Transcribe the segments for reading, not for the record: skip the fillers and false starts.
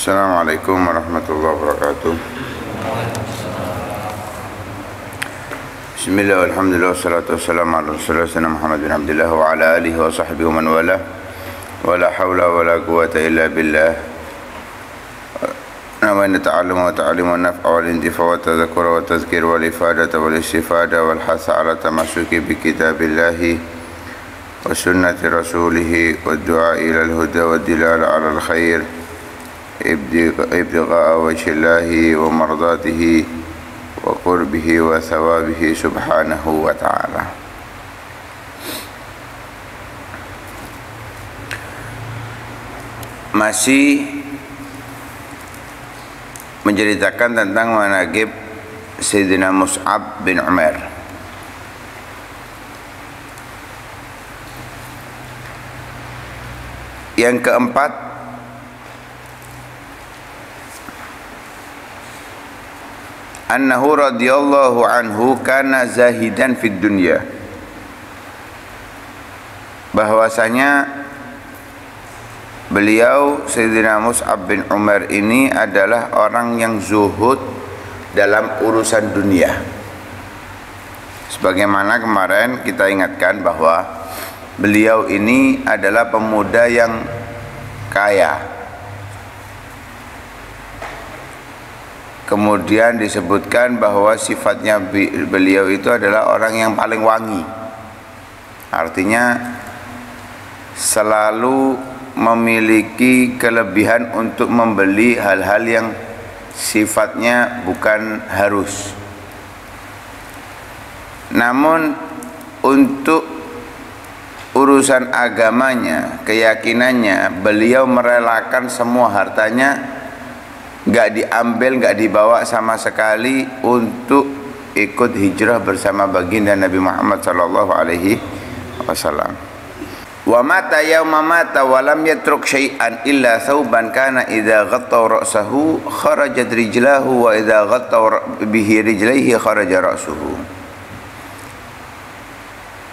Assalamualaikum warahmatullahi wabarakatuh. Bismillah, alhamdulillah, wassalatu wassalamu ala rasulullah Muhammad bin Abdullah wa ala alihi wa sahbihi wa man wala. Wa la hawla wa la quwata illa billah. Wa nata'allamu wa ta'allimu wa naf'a wal intifa' wa tadhakkura wa tadhkir wal ifadata wal istifada wal hasa ala tamassuki bi kitabillahi wa sunnati rasulih wa du'a ila al-huda wa dilala ala al-khair ibtigha'a wajhillahi wa mardatihi wa qurbihi wa thawabihi subhanahu wa ta'ala. Masih menceritakan tentang manaqib Sayyidina Mus'ab bin Umair. Yang keempat, annahu radhiyallahu anhu kana zahidan fid dunya, bahwasanya beliau Sayyidina Mus'ab bin Umair ini adalah orang yang zuhud dalam urusan dunia. Sebagaimana kemarin kita ingatkan bahwa beliau ini adalah pemuda yang kaya. Kemudian disebutkan bahwa sifatnya beliau itu adalah orang yang paling wangi. Artinya selalu memiliki kelebihan untuk membeli hal-hal yang sifatnya bukan harus. Namun untuk urusan agamanya, keyakinannya, beliau merelakan semua hartanya, gak diambil, gak dibawa sama sekali untuk ikut hijrah bersama baginda Nabi Muhammad sallallahu alaihi wasallam. Wa mata yauma mata wa lam yatruk syai'an illa thawban kana idza ghatta ra'sahu kharajat rijlahu wa idza ghatta bihi rijlaihi kharaja ra'suhu.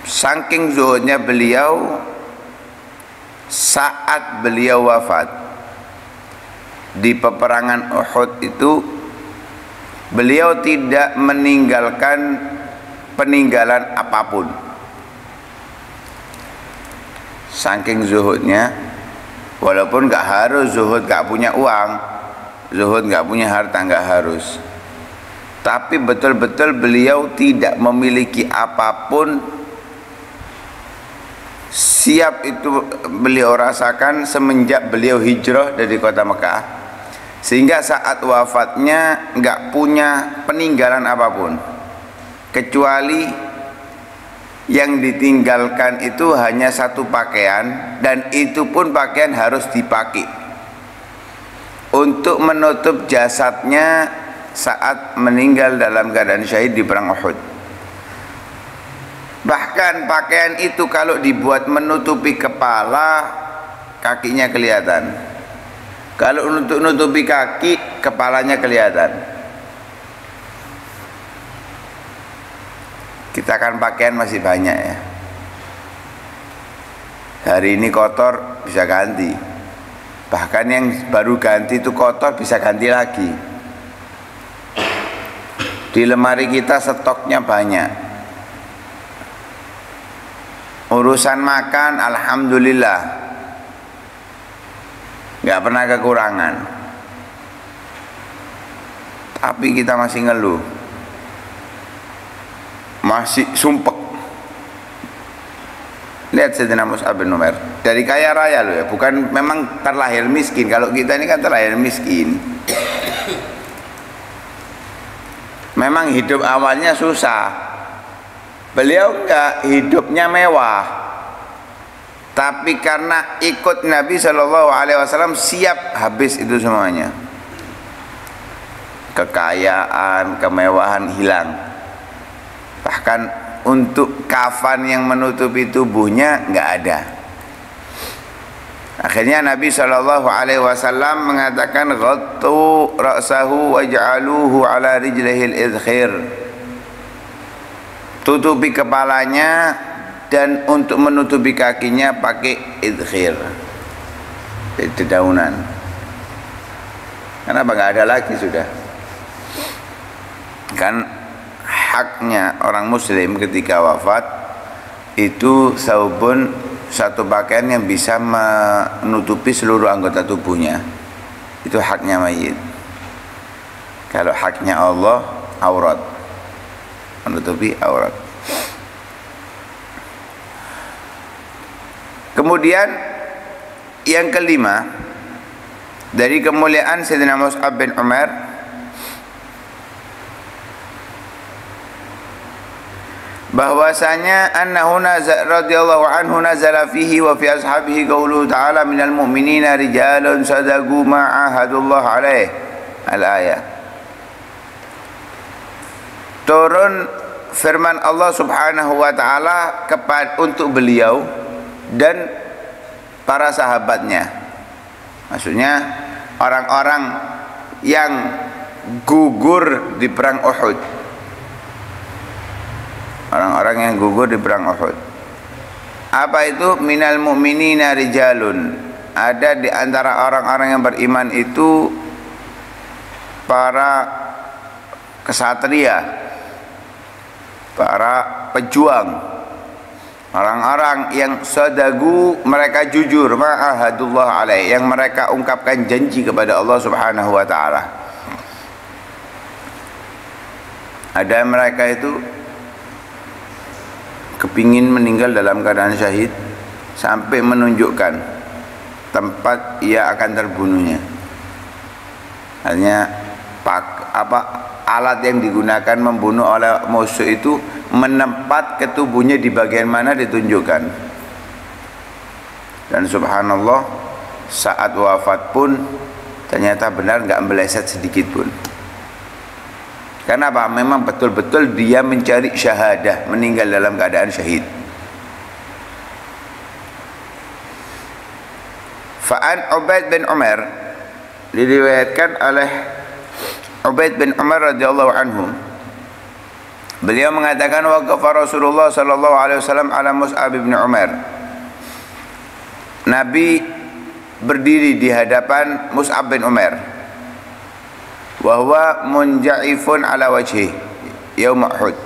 Saking zuhudnya beliau, saat beliau wafat di peperangan Uhud itu, beliau tidak meninggalkan peninggalan apapun. Saking zuhudnya, walaupun gak harus zuhud gak punya uang, zuhud gak punya harta, gak harus, tapi betul-betul beliau tidak memiliki apapun. Siap itu beliau rasakan semenjak beliau hijrah dari kota Mekah, sehingga saat wafatnya gak punya peninggalan apapun, kecuali yang ditinggalkan itu hanya satu pakaian, dan itu pun pakaian harus dipakai untuk menutup jasadnya saat meninggal dalam keadaan syahid di perang Uhud. Bahkan pakaian itu kalau dibuat menutupi kepala, kakinya kelihatan. Kalau untuk menutupi kaki, kepalanya kelihatan. Kita kan pakaian masih banyak ya. Hari ini kotor bisa ganti. Bahkan yang baru ganti itu kotor bisa ganti lagi. Di lemari kita stoknya banyak. Urusan makan alhamdulillah nggak pernah kekurangan. Tapi kita masih ngeluh, masih sumpek. Lihat Sayyidina Mus'ab bin Umair, dari kaya raya loh ya, bukan memang terlahir miskin. Kalau kita ini kan terlahir miskin. Memang hidup awalnya susah. Beliau enggak, hidupnya mewah. Tapi karena ikut Nabi sallallahu alaihi wasallam, siap habis itu semuanya. Kekayaan, kemewahan hilang. Bahkan untuk kafan yang menutupi tubuhnya nggak ada. Akhirnya Nabi sallallahu alaihi wasallam mengatakan, ghattu ra'sahu waj'aluhu ala rijlihil idkhir. Tutupi kepalanya, dan untuk menutupi kakinya pakai idkhir, dedaunan. Kenapa nggak ada lagi sudah? Kan haknya orang muslim ketika wafat itu saubun, satu pakaian yang bisa menutupi seluruh anggota tubuhnya. Itu haknya mayit. Kalau haknya Allah, aurat, menutupi aurat. Kemudian yang kelima, dari kemuliaan Sayyidina Mus'ab bin Umar, bahwasanya annahu radhiyallahu anhu nazala fihi wa fi ashabihi qauluhu ta'ala minal mu'minina rijalun sadaqu ma ahadullah alaih al-ayah. Turun firman Allah Subhanahu wa taala untuk beliau dan para sahabatnya. Maksudnya orang-orang yang gugur di perang Uhud. Orang-orang yang gugur di perang Uhud. Apa itu? Minal mu'minina rijalun. Ada di antara orang-orang yang beriman itu para kesatria, para pejuang, orang-orang yang sadagu, mereka jujur, ma'ahadullah alaih, yang mereka ungkapkan janji kepada Allah Subhanahu wa ta'ala. Ada mereka itu kepingin meninggal dalam keadaan syahid sampai menunjukkan tempat ia akan terbunuhnya. Hanya alat yang digunakan membunuh oleh musuh itu menempat ke tubuhnya di bagian mana ditunjukkan. Dan subhanallah, saat wafat pun ternyata benar nggak meleset sedikit pun. Kenapa? Memang betul-betul dia mencari syahadah, meninggal dalam keadaan syahid. Fa'an Ubaid bin Umar, diriwayatkan oleh Ubaid bin Umar radhiyallahu anhu, beliau mengatakan waqafa Rasulullah sallallahu alaihi wasallam ala Mus'ab bin Umar. Nabi berdiri di hadapan Mus'ab bin Umar. Wa huwa munja'ifun ala wajhi yaum Uhud.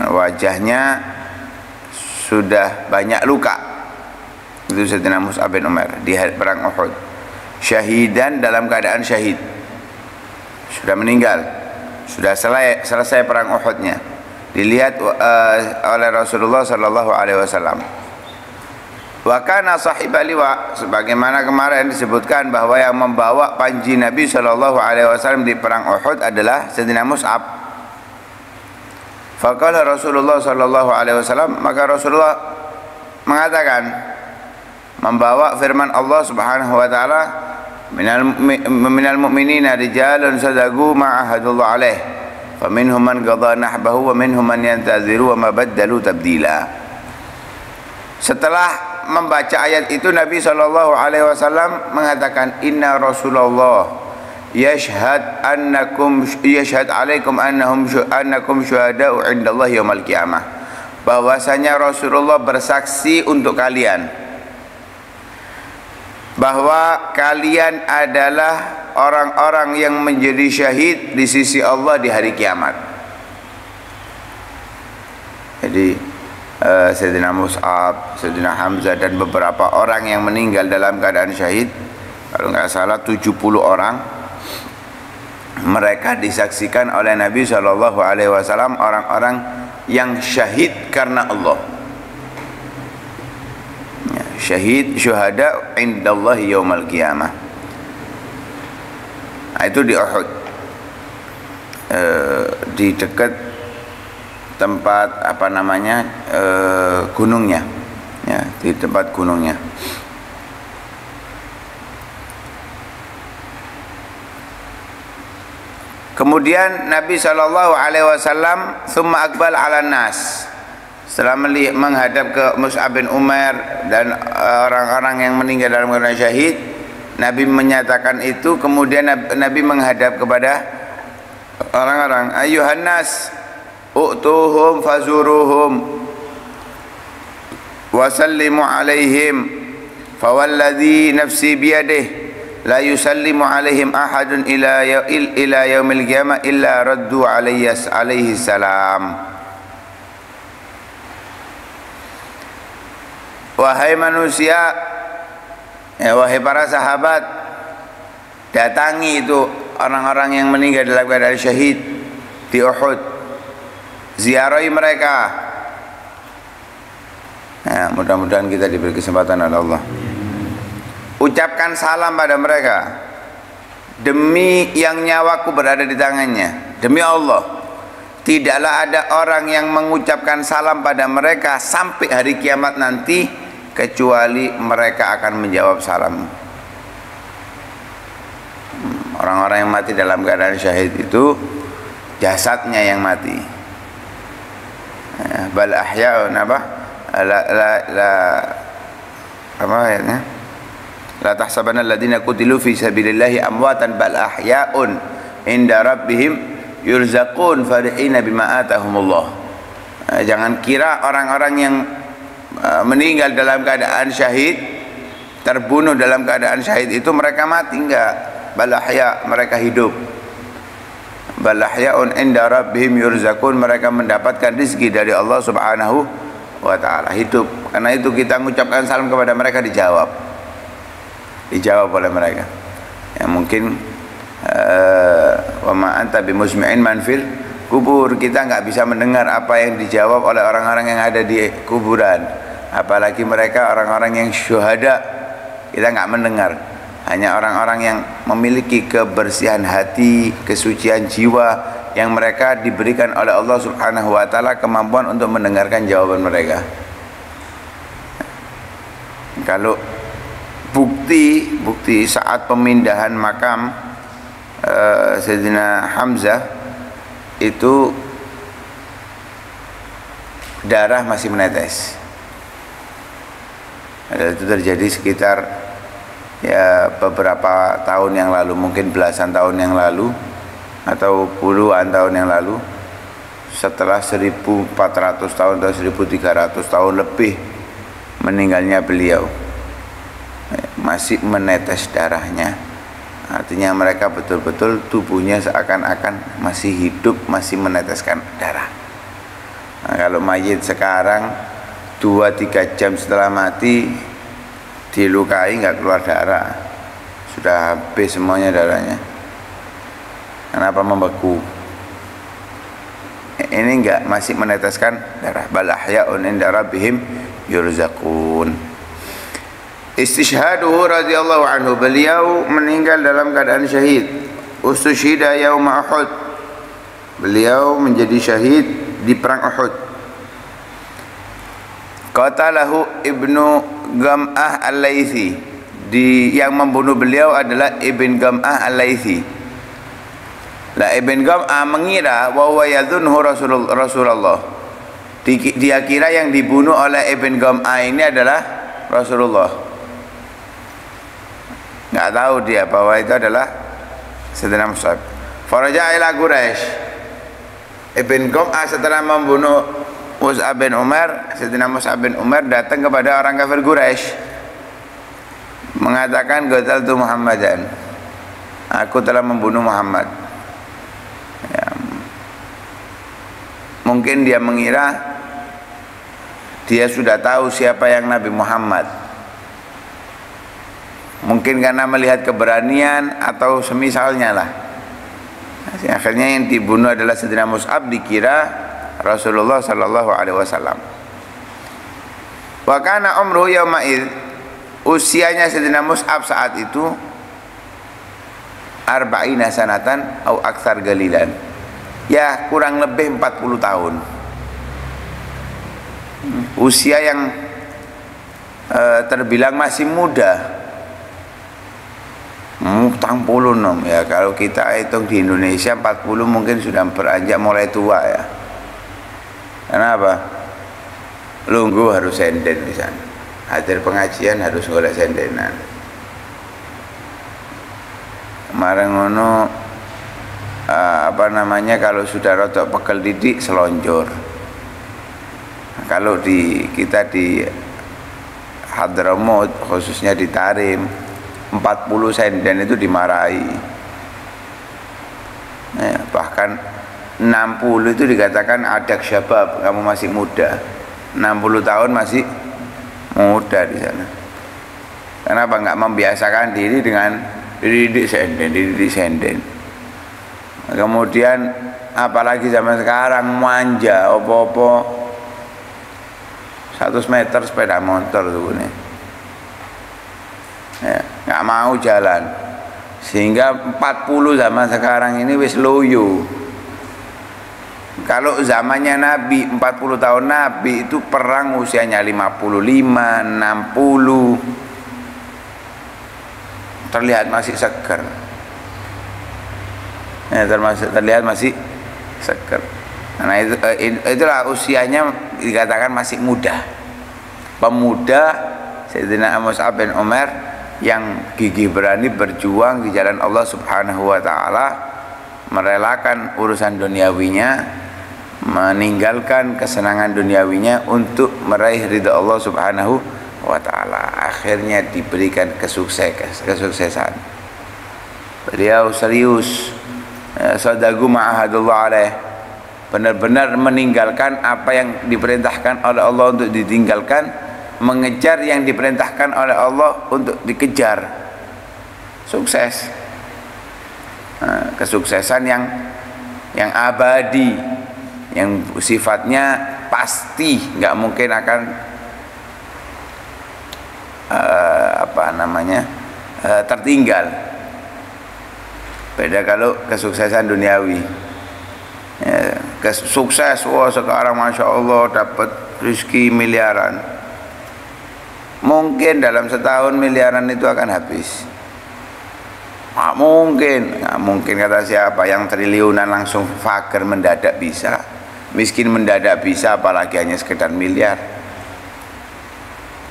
Wajahnya sudah banyak luka. Itu Sayyidina Mus'ab bin Umar di perang Uhud. Syahidan, dalam keadaan syahid. Sudah meninggal. Sudah selesai perang Uhudnya. Dilihat oleh Rasulullah sallallahu alaihi wasallam. Wa kana sahibal liwa, sebagaimana kemarin disebutkan bahwa yang membawa panji Nabi sallallahu alaihi wasallam di perang Uhud adalah Sayyidina Mus'ab. Faqala Rasulullah sallallahu alaihi wasallam, maka Rasulullah mengatakan, membawa firman Allah Subhanahu wa taala, minal mu'minina rijalun sadaqu ma ahadullah alaih faminhum man qadha nahbahu wa minhum man yantaziru wa ma baddalu tabdila. Setelah membaca ayat itu, Nabi sallallahu alaihi wasallam mengatakan, inna Rasulullah yashhad alaikum annakum syuhada'u indallahi yaumil qiyamah. Bahwasanya Rasulullah bersaksi untuk kalian bahwa kalian adalah orang-orang yang menjadi syahid di sisi Allah di hari kiamat. Jadi Sayyidina Mus'ab, Sayyidina Hamzah dan beberapa orang yang meninggal dalam keadaan syahid, kalau nggak salah 70 orang, mereka disaksikan oleh Nabi Shallallahu Alaihi Wasallam orang-orang yang syahid karena Allah. Syahid, syuhada indallahi yaumal qiyamah. Nah, itu di Uhud, di dekat tempat gunungnya, ya, di tempat gunungnya. Kemudian Nabi sallallahu alaihi wasallam tsumma aqbal 'alan nas. Setelah menghadap ke Mus'ab bin Umar dan orang-orang yang meninggal dalam keadaan syahid, Nabi menyatakan itu. Kemudian Nabi menghadap kepada orang-orang, ayyuhan nas u'tuhum fazuruhum wa sallimu alaihim fawalladhi nafsi biyadih la yusallimu alaihim ahadun ila yaumil qiyamah illa raddu alaihi salam. Wahai manusia, wahai para sahabat, datangi itu orang-orang yang meninggal dalam keadaan syahid di Uhud, ziarahi mereka. Nah, mudah-mudahan kita diberi kesempatan oleh Allah. Ucapkan salam pada mereka. Demi yang nyawaku berada di tangannya, demi Allah, tidaklah ada orang yang mengucapkan salam pada mereka sampai hari kiamat nanti kecuali mereka akan menjawab salam. Orang-orang yang mati dalam keadaan syahid itu jasadnya yang mati. Bal ahya'un apa? Apa ayatnya? La tahsabanna alladziina qutilu fi sabilillahi amwatan bal ahya'un inda rabbihim yurzaqun farihina bima atahumullah. Jangan kira orang-orang yang meninggal dalam keadaan syahid, terbunuh dalam keadaan syahid itu mereka mati, enggak. Bal ahya, mereka hidup. Bal ahya'un inda rabbihim yurzaqun, mereka mendapatkan rezeki dari Allah Subhanahu wa taala, hidup. Karena itu kita mengucapkan salam kepada mereka dijawab oleh mereka. Ya mungkin wa ma anta bimusmi'in man fil kubur, kita enggak bisa mendengar apa yang dijawab oleh orang-orang yang ada di kuburan, apalagi mereka orang-orang yang syuhada, kita enggak mendengar. Hanya orang-orang yang memiliki kebersihan hati, kesucian jiwa, yang mereka diberikan oleh Allah Subhanahu wa taala kemampuan untuk mendengarkan jawaban mereka. Kalau bukti saat pemindahan makam Sayyidina Hamzah itu darah masih menetes. Itu terjadi sekitar ya beberapa tahun yang lalu, mungkin belasan tahun yang lalu atau puluhan tahun yang lalu, setelah 1400 tahun atau 1300 tahun lebih meninggalnya beliau, masih menetes darahnya. Artinya mereka betul-betul tubuhnya seakan-akan masih hidup, masih meneteskan darah. Nah, kalau mayit sekarang 2-3 jam setelah mati dilukai nggak keluar darah, sudah habis semuanya darahnya. Kenapa membeku? Ini enggak, masih meneteskan darah. Bal ahya'un inda rabbihim yurzaqun. Istishhaduhu radhiyallahu anhu, beliau meninggal dalam keadaan syahid. Ustushhida yauma Uhud, beliau menjadi syahid di perang Uhud. Qatalahu Ibnu Gam'ah Al-Laythi, yang membunuh beliau adalah Ibn Gam'ah Al-Laythi. Lah Ibn Gam'ah mengira wa huwa yadhunhu Rasulullah. Dia kira yang dibunuh oleh Ibn Gam'ah ini adalah Rasulullah. Enggak tahu dia bahwa itu adalah Sayyidina Mus'ab. Faraja ila Quraisy. Ibn Gam'ah setelah membunuh Mus'ab bin Umar, Sayyidina Mus'ab bin Umar datang kepada orang kafir Quraisy, mengatakan qataltu Muhammadan, aku telah membunuh Muhammad. Ya, mungkin dia mengira dia sudah tahu siapa yang Nabi Muhammad, mungkin karena melihat keberanian atau semisalnya lah. Akhirnya yang dibunuh adalah Sayyidina Mus'ab, dikira Rasulullah sallallahu alaihi wasallam. Wa kana umruhu yauma'id, usianya Sayyidina Mus'ab saat itu 40 sanatan atau aktsar galilan. Ya, kurang lebih 40 tahun. Usia yang terbilang masih muda. 46 ya, kalau kita hitung di Indonesia 40 mungkin sudah beranjak mulai tua ya. Kenapa? Lungguh harus senden misalnya, hadir pengajian harus golek sendenan. Kemarin ngono kalau sudah rotok pegel didik selonjor. Kalau kita di Hadramaut, khususnya di Tarim, 40 senden itu dimarahi. Bahkan 60 itu dikatakan adak syabab, kamu masih muda. 60 tahun masih muda di sana. Kenapa nggak membiasakan diri dengan dididik senden. Kemudian apalagi zaman sekarang manja opo-opo 100 meter sepeda motor tuh nih. Ya, nggak mau jalan, sehingga 40 zaman sekarang ini wis loyo. Kalau zamannya Nabi 40 tahun Nabi itu perang usianya 55, 60, terlihat masih seger. Ya, terlihat masih seger. Nah itulah usianya dikatakan masih muda, pemuda. Sayyidina Mus'ab bin Umair yang gigih berani berjuang di jalan Allah Subhanahu wa taala, merelakan urusan duniawinya, meninggalkan kesenangan duniawinya untuk meraih ridha Allah Subhanahu wa taala. Akhirnya diberikan kesuksesan. Beliau serius, sadagu ma'ahadullah alaih, benar-benar meninggalkan apa yang diperintahkan oleh Allah untuk ditinggalkan, mengejar yang diperintahkan oleh Allah untuk dikejar. Sukses. Kesuksesan yang abadi, yang sifatnya pasti, nggak mungkin akan tertinggal. Beda kalau kesuksesan duniawi. Sukses, wah sekarang masya Allah dapat rezeki miliaran. Mungkin dalam setahun miliaran itu akan habis. Nggak mungkin kata siapa. Yang triliunan langsung fakir mendadak bisa, miskin mendadak bisa, apalagi hanya sekedar miliar.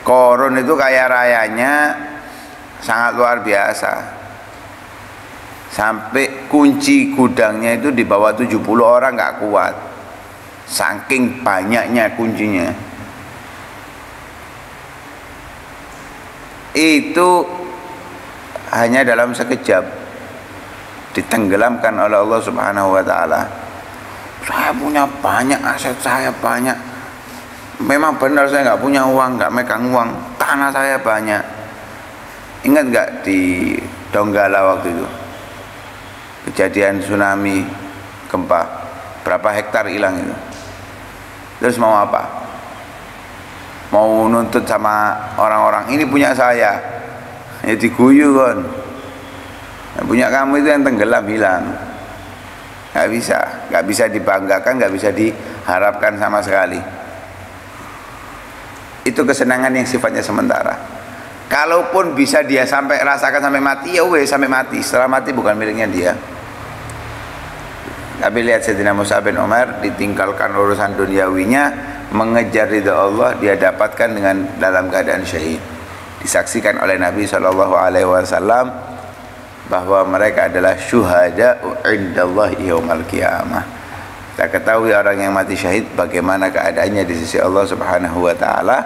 Korun itu kaya rayanya sangat luar biasa, sampai kunci gudangnya itu di bawah 70 orang nggak kuat, saking banyaknya kuncinya. Itu hanya dalam sekejap ditenggelamkan oleh Allah Subhanahu wa taala. Saya punya banyak aset, saya banyak. Memang benar saya nggak punya uang, nggak megang uang. Tanah saya banyak. Ingat nggak di Donggala waktu itu kejadian tsunami, gempa, berapa hektar hilang itu? Terus mau apa? Mau nuntut sama orang-orang, ini punya saya, ya diguyu kan. Nah, punya kamu itu yang tenggelam hilang, nggak bisa dibanggakan, nggak bisa diharapkan sama sekali. Itu kesenangan yang sifatnya sementara. Kalaupun bisa dia sampai rasakan sampai mati, ya weh sampai mati. Setelah mati bukan miliknya dia. Tapi lihat Sayyidina Mus'ab bin Umair, ditinggalkan urusan duniawinya, mengejar ridha Allah, dia dapatkan dengan dalam keadaan syahid. Disaksikan oleh Nabi SAW bahwa mereka adalah syuhada'u indallahi yaumal qiyamah. Kita ketahui orang yang mati syahid bagaimana keadaannya di sisi Allah Subhanahu wa taala,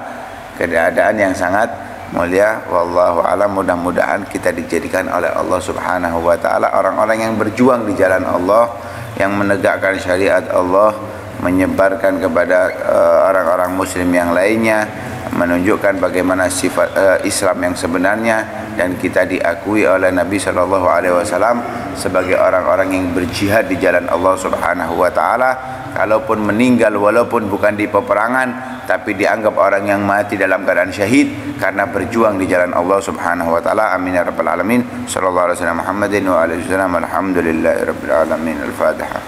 keadaan yang sangat mulia. Wallahu a'lam. Mudah-mudahan kita dijadikan oleh Allah Subhanahu wa taala orang-orang yang berjuang di jalan Allah, yang menegakkan syariat Allah, menyebarkan kepada orang-orang muslim yang lainnya, menunjukkan bagaimana sifat Islam yang sebenarnya, dan kita diakui oleh Nabi SAW sebagai orang-orang yang berjihad di jalan Allah Subhanahu wa taala. Kalaupun meninggal walaupun bukan di peperangan, tapi dianggap orang yang mati dalam keadaan syahid karena berjuang di jalan Allah Subhanahu wa taala. Amin ya rabbal alamin. Sallallahu alaihi wasallam Muhammadin wa alihi wasallam. Alhamdulillahirabbil alamin. Al-Fatihah.